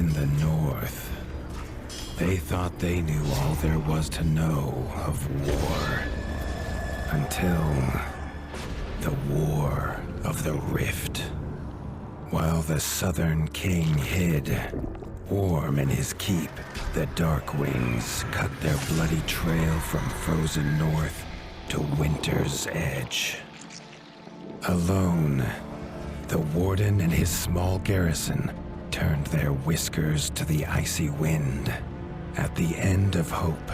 In the north, they thought they knew all there was to know of war. Until the War of the Rift. While the Southern King hid, warm in his keep, the Darkwings cut their bloody trail from frozen north to winter's edge. Alone, the Warden and his small garrison turned their whiskers to the icy wind. At the end of hope,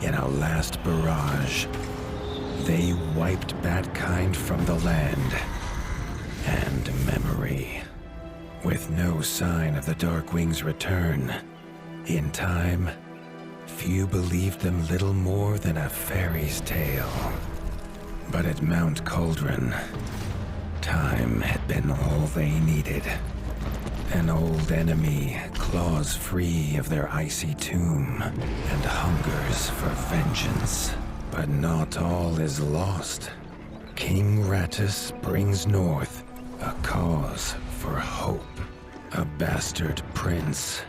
in a last barrage, they wiped Badkind from the land and memory. With no sign of the Darkwings' return, in time, few believed them little more than a fairy's tale. But at Mount Cauldron, time had been all they needed. An old enemy claws free of their icy tomb and hungers for vengeance. But not all is lost. King Rattus brings north a cause for hope. A bastard prince,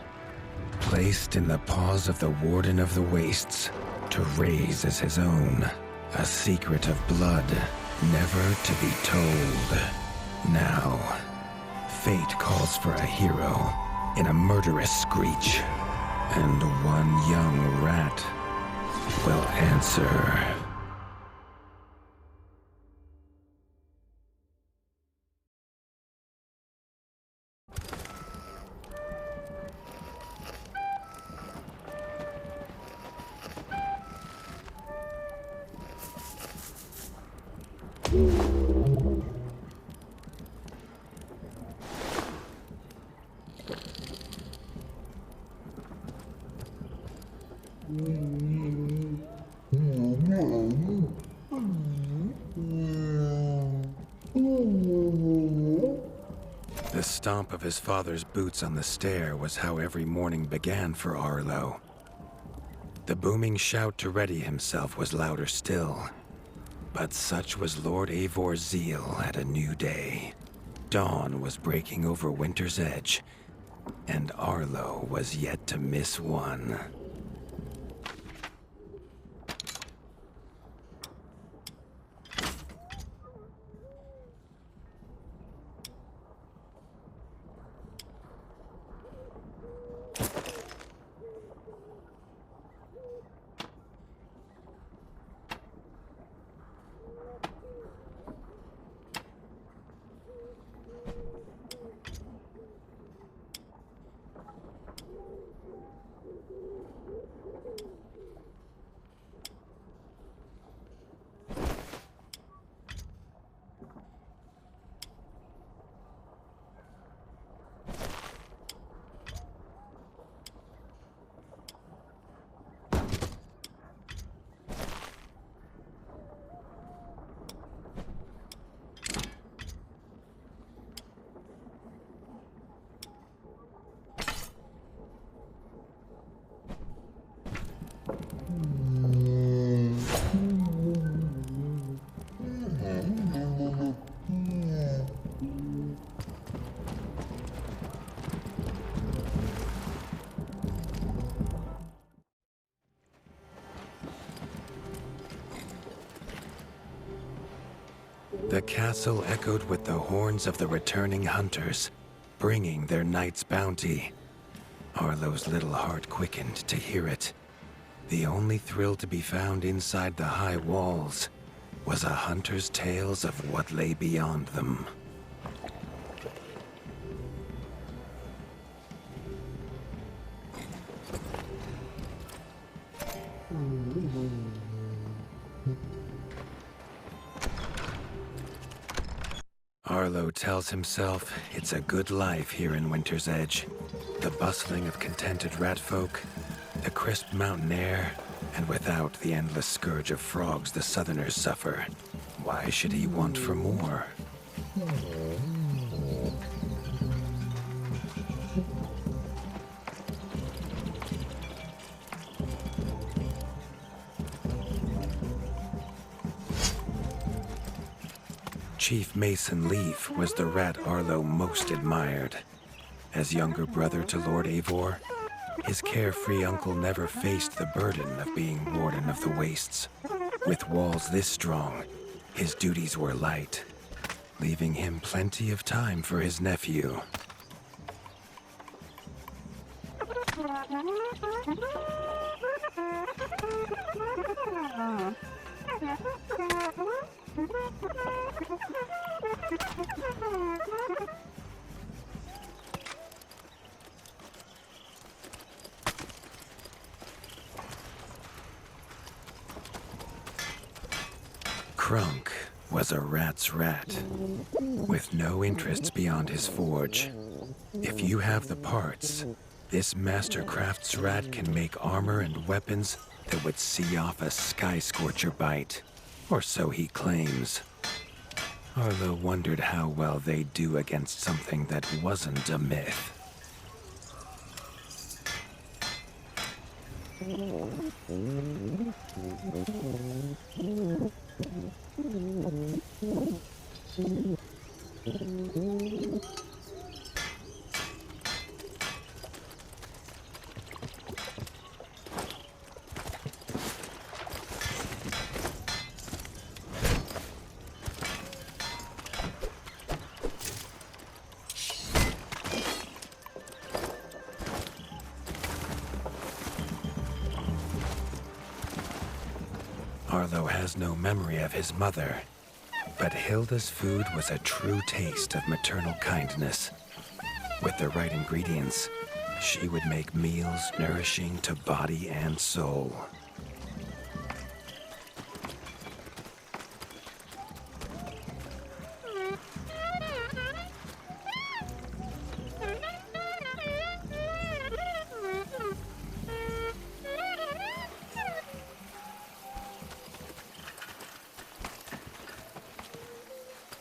placed in the paws of the Warden of the Wastes to raise as his own. A secret of blood never to be told. Now, fate calls for a hero in a murderous screech. And one young rat will answer. The stomp of his father's boots on the stair was how every morning began for Arlo. The booming shout to ready himself was louder still. But such was Lord Eivor's zeal at a new day. Dawn was breaking over winter's edge, and Arlo was yet to miss one. The castle echoed with the horns of the returning hunters, bringing their night's bounty. Arlo's little heart quickened to hear it. The only thrill to be found inside the high walls was a hunter's tales of what lay beyond them. Arlo tells himself it's a good life here in Winter's Edge. The bustling of contented rat folk, the crisp mountain air, and without the endless scourge of frogs the southerners suffer. Why should he want for more? Chief Mason Leaf was the rat Arlo most admired, As younger brother to Lord Eivor, his carefree uncle never faced the burden of being Warden of the Wastes. With walls this strong, his duties were light, leaving him plenty of time for his nephew. Krunk was a rat's rat, with no interests beyond his forge. If you have the parts, this Mastercraft's rat can make armor and weapons that would see off a sky scorcher bite, or so he claims. Arlo wondered how well they'd do against something that wasn't a myth. Arlo has no memory of his mother, but Hilda's food was a true taste of maternal kindness. With the right ingredients, she would make meals nourishing to body and soul.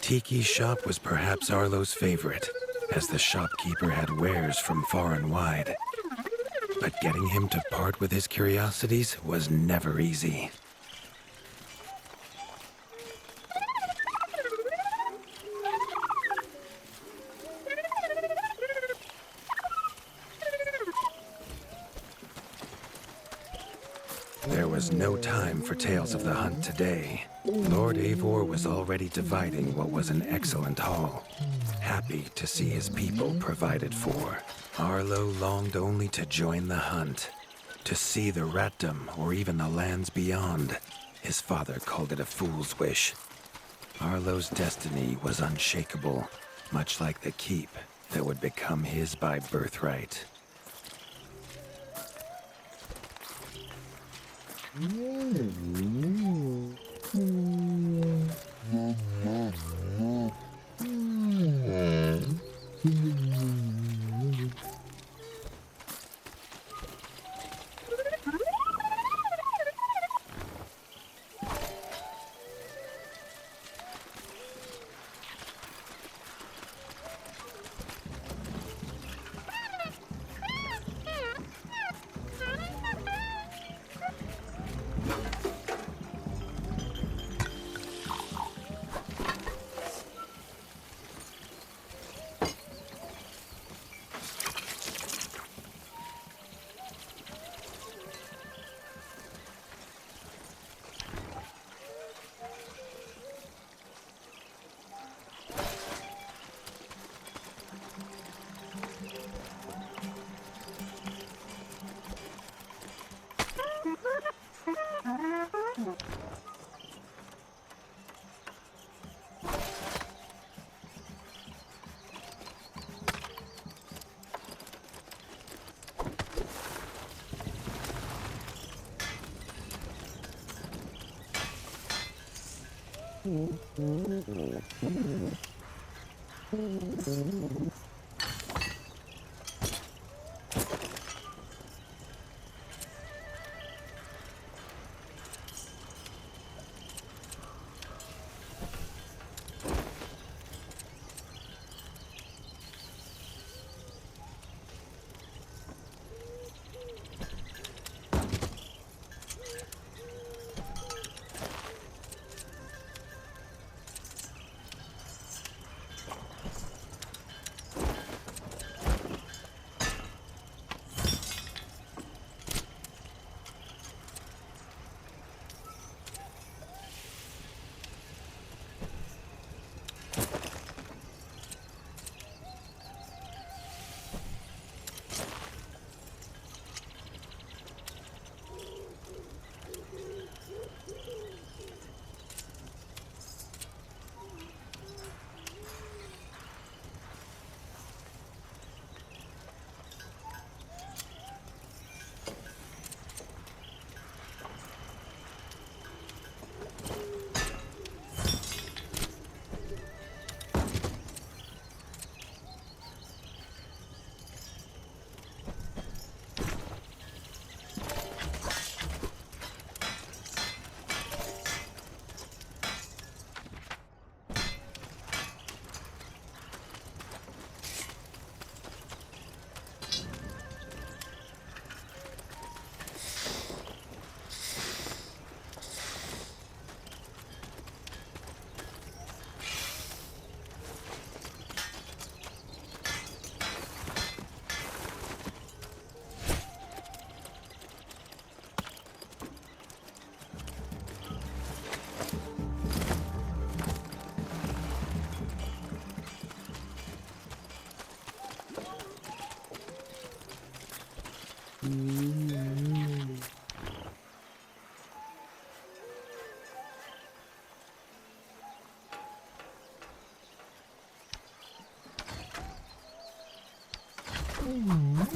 Tiki's shop was perhaps Arlo's favorite, as the shopkeeper had wares from far and wide. But getting him to part with his curiosities was never easy. There was no time for tales of the hunt today. Lord Eivor was already dividing what was an excellent haul, happy to see his people provided for. Arlo longed only to join the hunt, to see the ratdom or even the lands beyond. His father called it a fool's wish. Arlo's destiny was unshakable, much like the keep that would become his by birthright.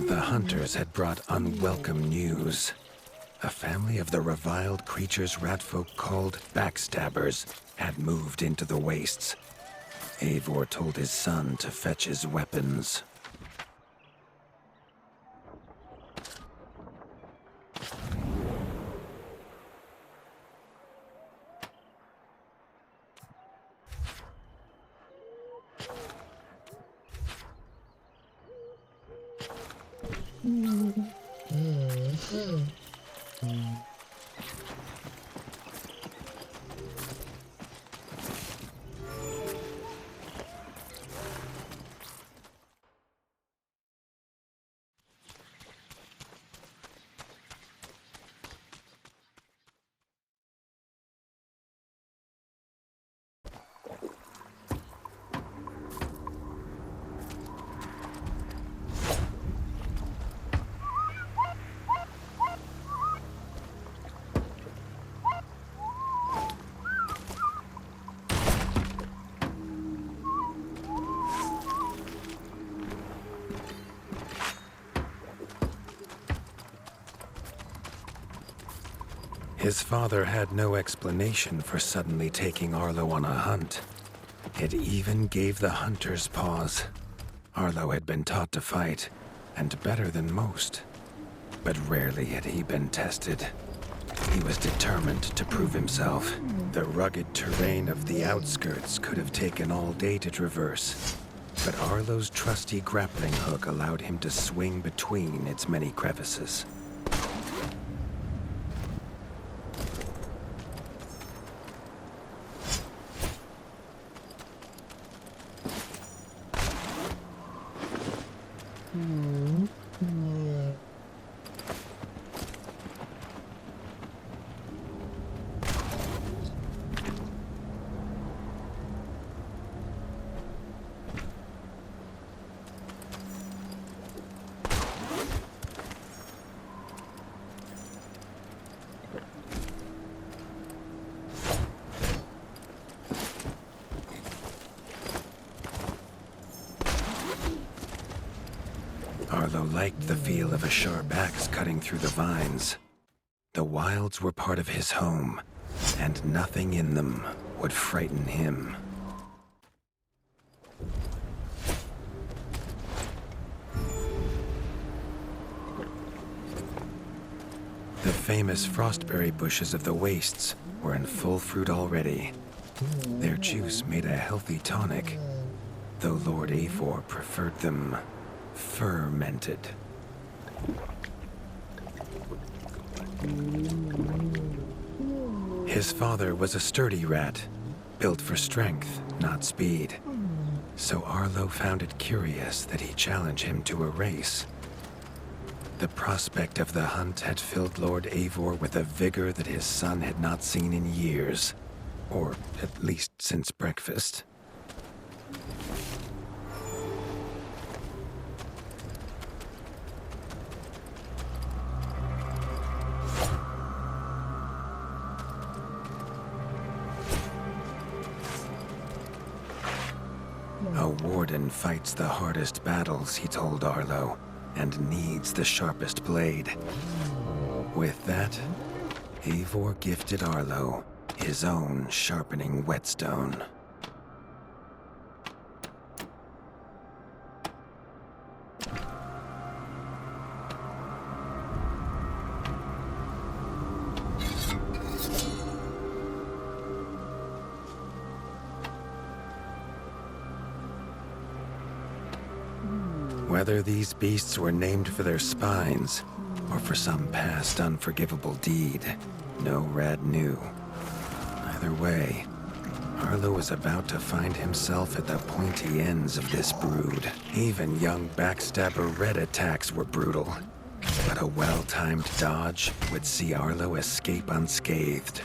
The hunters had brought unwelcome news. A family of the reviled creatures ratfolk called Backstabbers had moved into the wastes. Eivor told his son to fetch his weapons. His father had no explanation for suddenly taking Arlo on a hunt. It even gave the hunters pause. Arlo had been taught to fight, and better than most. But rarely had he been tested. He was determined to prove himself. The rugged terrain of the outskirts could have taken all day to traverse, but Arlo's trusty grappling hook allowed him to swing between its many crevices. Arlo liked the feel of a sharp axe cutting through the vines. The wilds were part of his home, and nothing in them would frighten him. The famous frostberry bushes of the wastes were in full fruit already. Their juice made a healthy tonic, though Lord Eivor preferred them fermented. His father was a sturdy rat, built for strength, not speed. So Arlo found it curious that he challenged him to a race. The prospect of the hunt had filled Lord Eivor with a vigor that his son had not seen in years, or at least since breakfast. A warden fights the hardest battles, he told Arlo, and needs the sharpest blade. With that, Eivor gifted Arlo his own sharpening whetstone. Whether these beasts were named for their spines, or for some past unforgivable deed, no rat knew. Either way, Arlo was about to find himself at the pointy ends of this brood. Even young Backstabber Red attacks were brutal, but a well-timed dodge would see Arlo escape unscathed.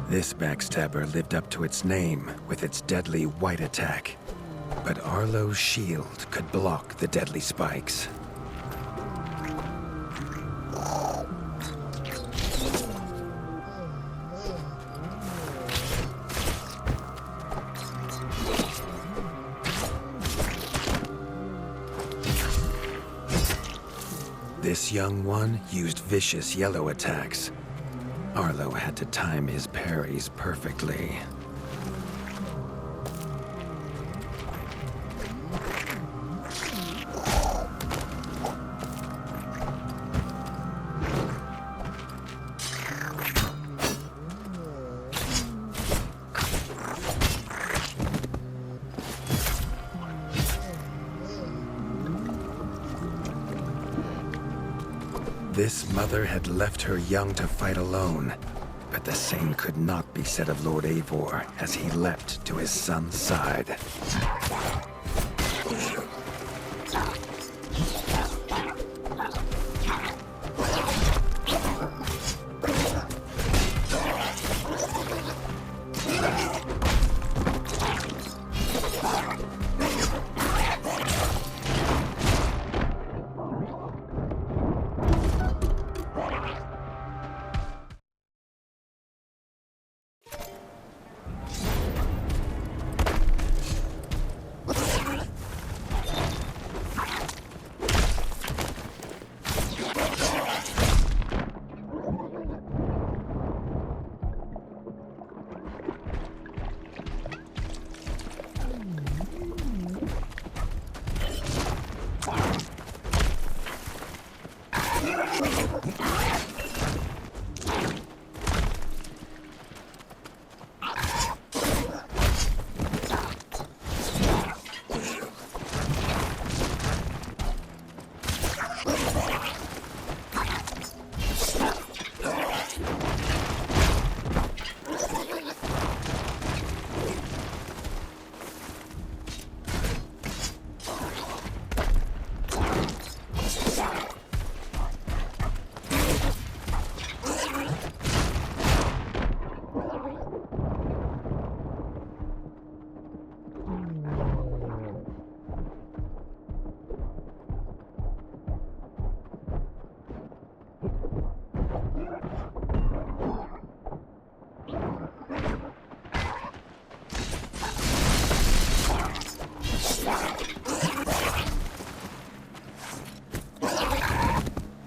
This Backstabber lived up to its name with its deadly white attack, but Arlo's shield could block the deadly spikes. This young one used vicious yellow attacks. Arlo had to time his parries perfectly. This mother had left her young to fight alone, but the same could not be said of Lord Eivor as he leapt to his son's side.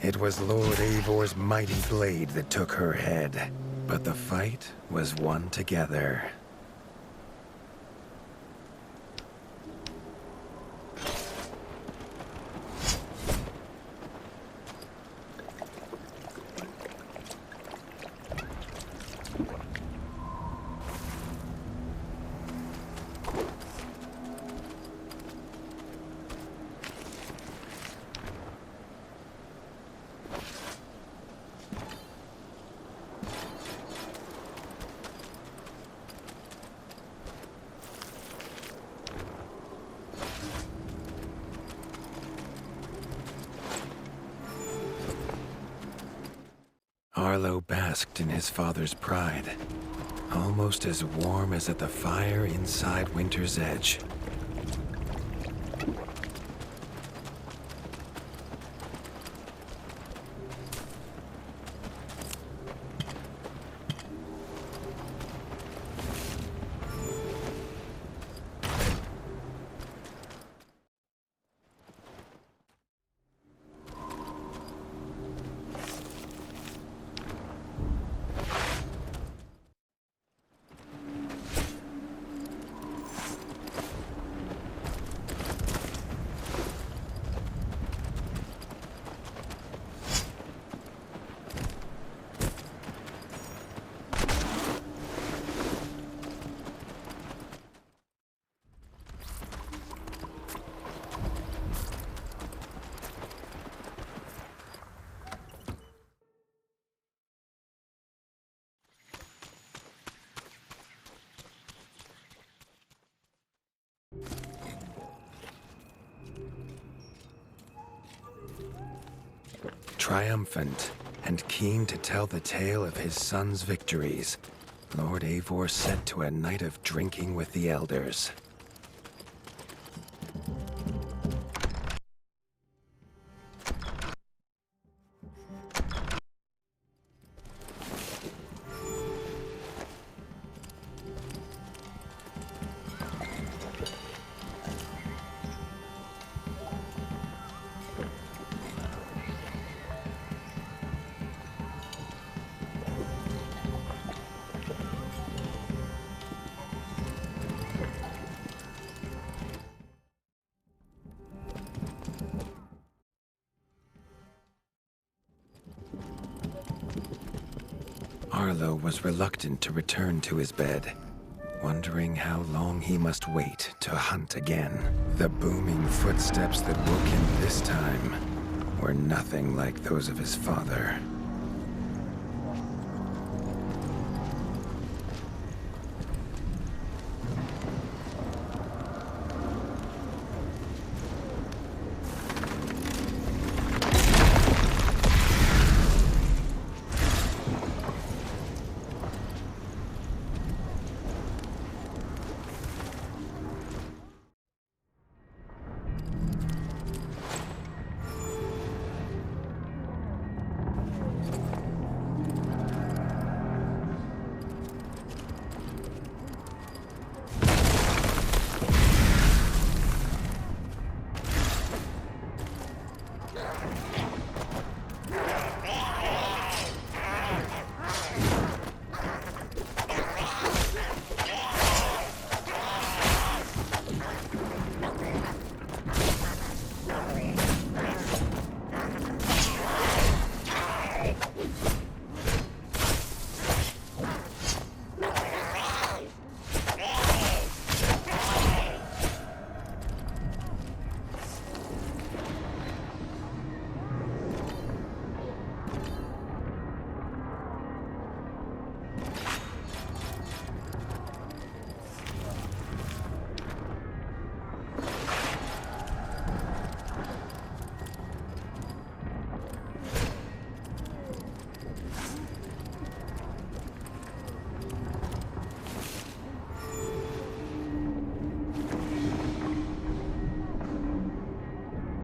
It was Lord Eivor's mighty blade that took her head, but the fight was won together. Arlo basked in his father's pride, almost as warm as at the fire inside Winter's Edge. Triumphant and keen to tell the tale of his son's victories, Lord Eivor set to a night of drinking with the elders. Arlo was reluctant to return to his bed, wondering how long he must wait to hunt again. The booming footsteps that woke him this time were nothing like those of his father.